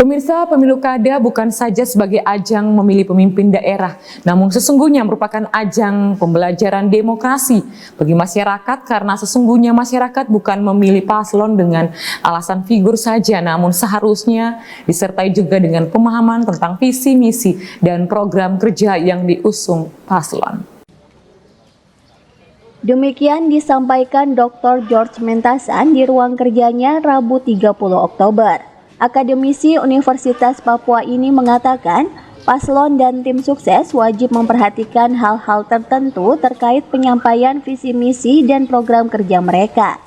Pemirsa, pemilu kada bukan saja sebagai ajang memilih pemimpin daerah, namun sesungguhnya merupakan ajang pembelajaran demokrasi bagi masyarakat karena sesungguhnya masyarakat bukan memilih paslon dengan alasan figur saja, namun seharusnya disertai juga dengan pemahaman tentang visi, misi, dan program kerja yang diusung paslon. Demikian disampaikan Dr. George Mentasan di ruang kerjanya Rabu 30 Oktober. Akademisi Universitas Papua ini mengatakan, paslon dan tim sukses wajib memperhatikan hal-hal tertentu terkait penyampaian visi misi dan program kerja mereka,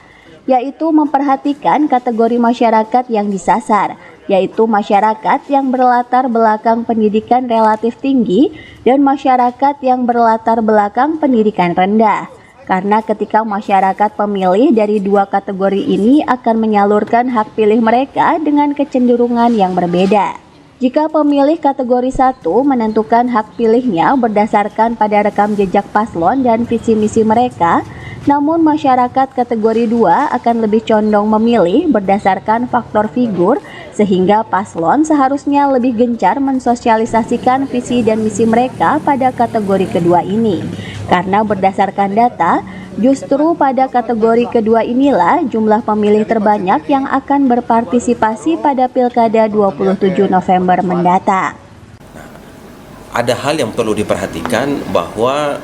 yaitu memperhatikan kategori masyarakat yang disasar, yaitu masyarakat yang berlatar belakang pendidikan relatif tinggi dan masyarakat yang berlatar belakang pendidikan rendah. Karena ketika masyarakat pemilih dari dua kategori ini akan menyalurkan hak pilih mereka dengan kecenderungan yang berbeda. Jika pemilih kategori 1 menentukan hak pilihnya berdasarkan pada rekam jejak paslon dan visi misi mereka, namun masyarakat kategori 2 akan lebih condong memilih berdasarkan faktor figur, sehingga paslon seharusnya lebih gencar mensosialisasikan visi dan misi mereka pada kategori kedua ini. Karena berdasarkan data, justru pada kategori kedua inilah jumlah pemilih terbanyak yang akan berpartisipasi pada Pilkada 27 November mendatang. Ada hal yang perlu diperhatikan bahwa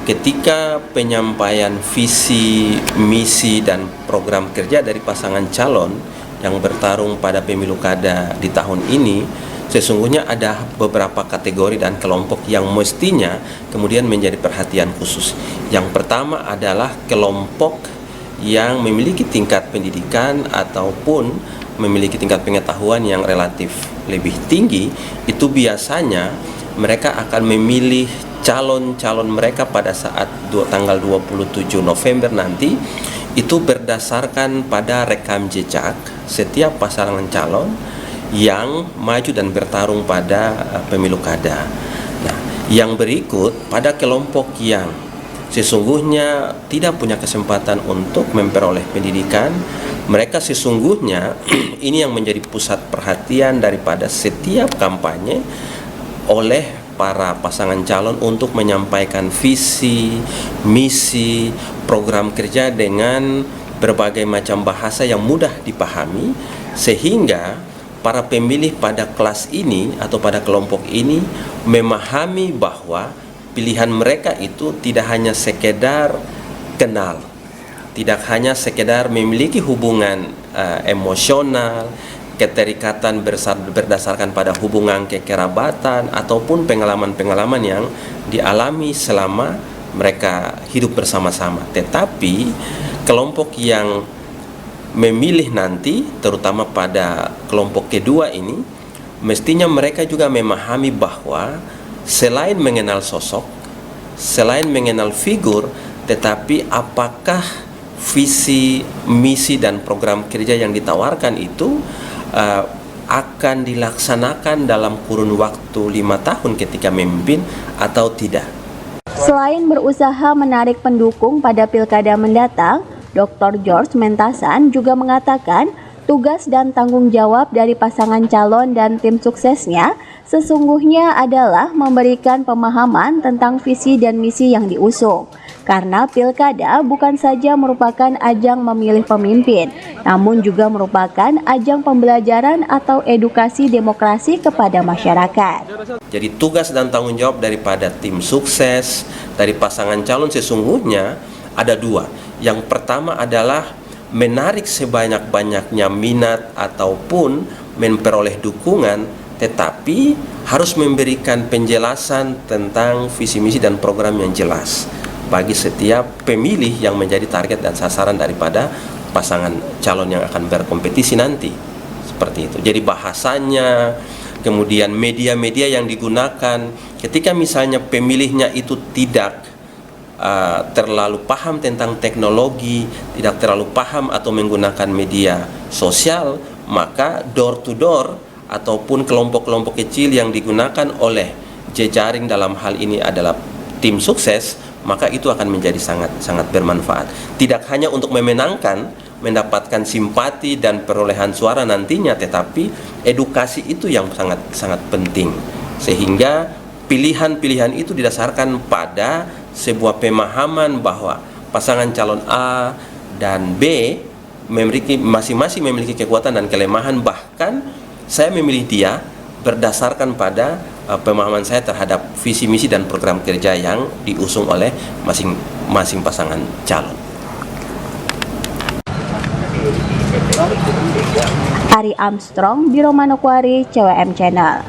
ketika penyampaian visi, misi, dan program kerja dari pasangan calon yang bertarung pada pemilu kada di tahun ini, sesungguhnya ada beberapa kategori dan kelompok yang mestinya kemudian menjadi perhatian khusus. Yang pertama adalah kelompok yang memiliki tingkat pendidikan ataupun memiliki tingkat pengetahuan yang relatif lebih tinggi. Itu biasanya mereka akan memilih calon-calon mereka pada saat tanggal 27 November nanti, itu berdasarkan pada rekam jejak setiap pasangan calon yang maju dan bertarung pada pemilu kada. Nah, yang berikut pada kelompok yang sesungguhnya tidak punya kesempatan untuk memperoleh pendidikan, mereka sesungguhnya ini yang menjadi pusat perhatian daripada setiap kampanye oleh para pasangan calon untuk menyampaikan visi, misi, program kerja dengan berbagai macam bahasa yang mudah dipahami, sehingga para pemilih pada kelas ini atau pada kelompok ini memahami bahwa pilihan mereka itu tidak hanya sekedar kenal, tidak hanya sekedar memiliki hubungan emosional, keterikatan berdasarkan pada hubungan kekerabatan ataupun pengalaman-pengalaman yang dialami selama mereka hidup bersama-sama. Tetapi kelompok yang memilih nanti, terutama pada kelompok kedua ini, mestinya mereka juga memahami bahwa selain mengenal sosok, selain mengenal figur, tetapi apakah visi, misi, dan program kerja yang ditawarkan itu akan dilaksanakan dalam kurun waktu 5 tahun ketika memimpin atau tidak. Selain berusaha menarik pendukung pada pilkada mendatang, Dr. George Mentasan juga mengatakan tugas dan tanggung jawab dari pasangan calon dan tim suksesnya sesungguhnya adalah memberikan pemahaman tentang visi dan misi yang diusung. Karena pilkada bukan saja merupakan ajang memilih pemimpin, namun juga merupakan ajang pembelajaran atau edukasi demokrasi kepada masyarakat. Jadi tugas dan tanggung jawab daripada tim sukses, dari pasangan calon sesungguhnya ada dua. Yang pertama adalah menarik sebanyak-banyaknya minat ataupun memperoleh dukungan, tetapi harus memberikan penjelasan tentang visi misi dan program yang jelas bagi setiap pemilih yang menjadi target dan sasaran daripada pasangan calon yang akan berkompetisi nanti. Seperti itu. Jadi bahasanya, kemudian media-media yang digunakan, ketika misalnya pemilihnya itu tidak terlalu paham tentang teknologi, tidak terlalu paham atau menggunakan media sosial, maka door to door ataupun kelompok-kelompok kecil yang digunakan oleh jejaring dalam hal ini adalah tim sukses, maka itu akan menjadi sangat bermanfaat. Tidak hanya untuk memenangkan mendapatkan simpati dan perolehan suara nantinya, tetapi edukasi itu yang sangat penting, sehingga pilihan-pilihan itu didasarkan pada sebuah pemahaman bahwa pasangan calon A dan B masing-masing memiliki kekuatan dan kelemahan, bahkan saya memilih dia berdasarkan pada pemahaman saya terhadap visi misi dan program kerja yang diusung oleh masing-masing pasangan calon. Ari Armstrong, Biro Manokwari, CWM Channel.